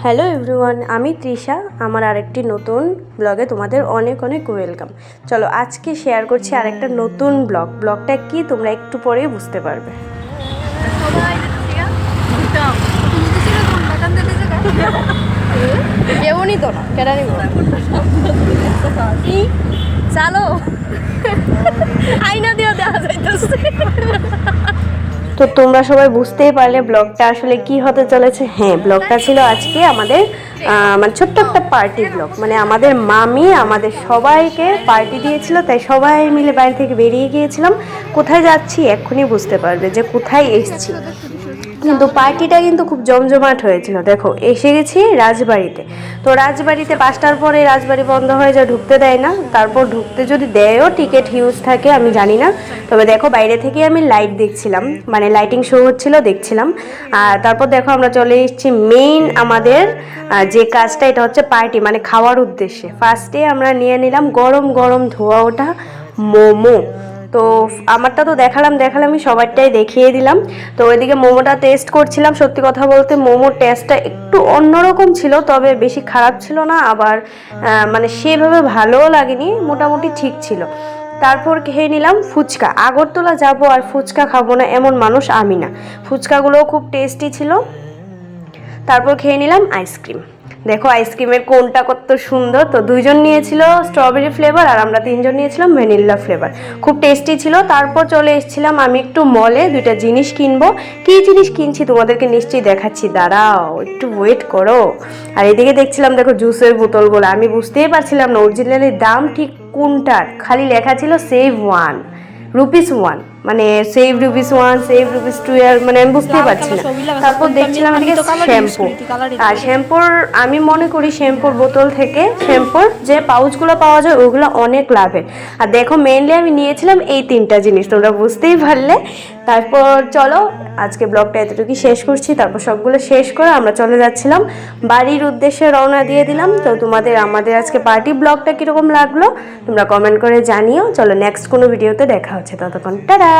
Hello everyone, আমি তৃষা। আমার আরেকটি নতুন ব্লগে তোমাদের অনেক অনেক ওয়েলকাম। চলো আজকে শেয়ার করছি আরেকটা নতুন ব্লগটা কি তোমরা একটু পরেই বুঝতে পারবে। কেউনি তো না কেন চালো আইনা দিয়ে দেওয়া যাইতেছে। তো তোমরা সবাই বুঝতেই পারলে ব্লগটা আসলে কি হতে চলেছে। হ্যাঁ, ব্লগটা ছিল আজকে আমাদের মানে ছোট্ট একটা পার্টি ব্লগ। মানে আমাদের মামি আমাদের সবাইকে পার্টি দিয়েছিল, তাই সবাই মিলে বাইরে থেকে বেরিয়ে গিয়েছিলাম। কোথায় যাচ্ছি এক্ষুনি বুঝতে পারবে যে কোথায় এসেছি। কিন্তু পার্টিটা কিন্তু খুব জমজমাট হয়েছিল। দেখো, এসে গেছি রাজবাড়িতে। তো রাজবাড়িতে 5টার পরে রাজবাড়ি বন্ধ হয়ে যায়, ঢুকতে দেয় না। তারপর ঢুকতে যদি দেয়ও টিকিট হিউজ থাকে, আমি জানি না। তবে দেখো, বাইরে থেকে আমি লাইট দেখছিলাম, মানে লাইটিং শো হচ্ছিল, দেখছিলাম। আর তারপর দেখো আমরা চলে এসেছি মেইন আমাদের যে কাজটা, এটা হচ্ছে পার্টি মানে খাওয়ার উদ্দেশ্যে। ফার্স্টে আমরা নিয়ে নিলাম গরম গরম ধোয়া ওঠা মোমো। তো আমারটা তো দেখালামই, সবারটাই দেখিয়ে দিলাম। তো ওইদিকে মোমোটা টেস্ট করছিলাম। সত্যি কথা বলতে মোমোর টেস্টটা একটু অন্যরকম ছিল, তবে বেশি খারাপ ছিল না, আবার মানে সেভাবে ভালোও লাগেনি, মোটামুটি ঠিক ছিল। তারপর খেয়ে নিলাম ফুচকা। আগরতলা যাব আর ফুচকা খাবো না এমন মানুষ আমি না। ফুচকাগুলোও খুব টেস্টি ছিল। তারপর খেয়ে নিলাম আইসক্রিম। দেখো আইসক্রিমের কোনটা কত সুন্দর। তো 2জন নিয়েছিল স্ট্রবেরি ফ্লেভার আর আমরা 3জন নিয়েছিলাম ভ্যানিলা ফ্লেভার। খুব টেস্টি ছিল। তারপর চলে এসেছিলাম আমি একটু মলে, 2টা জিনিস কিনবো। কী জিনিস কিনছি তোমাদেরকে নিশ্চয়ই দেখাচ্ছি, দাঁড়াও একটু ওয়েট করো। আর এদিকে দেখছিলাম দেখো জুসের বোতলগুলো, আমি বুঝতেই পারছিলাম না অরিজিনালি দাম ঠিক কোনটার। খালি লেখা ছিল সেভ 1 রুপিস 1, মানে সেভ রুপিস 1 সেভ রুপিস 2 এর মানে আমি বুঝতেই পারছি না। তারপর দেখছিলাম এদিকে শ্যাম্পু। আর শ্যাম্পুর আমি মনে করি শ্যাম্পুর বোতল থেকে শ্যাম্পুর যে পাউচগুলো পাওয়া যায় ওগুলো অনেক লাভের। আর দেখো মেইনলি আমি নিয়েছিলাম এই 3টা জিনিস, তোমরা বুঝতেই পারলে। তারপর চলো আজকে ব্লগটা এতটুকুই শেষ করছি। তারপর সবগুলো শেষ করে আমরা চলে যাচ্ছিলাম বাড়ির উদ্দেশ্যে, রওনা দিয়ে দিলাম। তো তোমাদের আমাদের আজকে পার্টি ব্লগটা কীরকম লাগলো তোমরা কমেন্ট করে জানিও। চলো নেক্সট কোনো ভিডিওতে দেখা হচ্ছে, ততক্ষণ টাটা।